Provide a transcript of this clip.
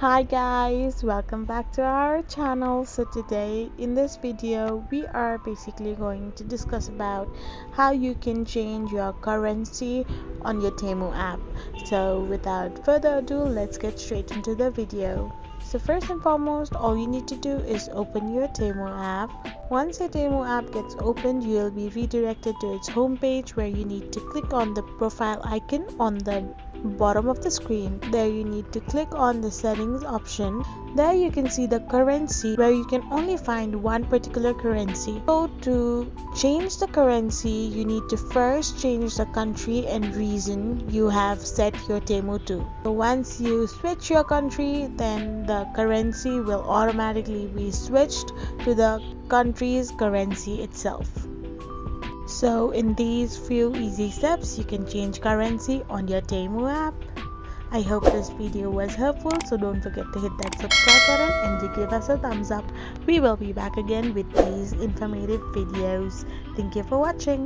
Hi guys, welcome back to our channel. So today in this video we are basically going to discuss about how you can change your currency on your Temu app. So without further ado, let's get straight into the video. So first and foremost, all you need to do is open your Temu app. Once your Temu app gets opened, you'll be redirected to its homepage where you need to click on the profile icon on the bottom of the screen. There you need to click on the settings option. There you can see the currency where you can only find one particular currency. So to change the currency, you need to first change the country and region you have set your Temu to. So once you switch your country, then the currency will automatically be switched to the country's currency itself. So in these few easy steps, you can change currency on your Temu app. I hope this video was helpful, so don't forget to hit that subscribe button and to give us a thumbs up. We will be back again with these informative videos. Thank you for watching.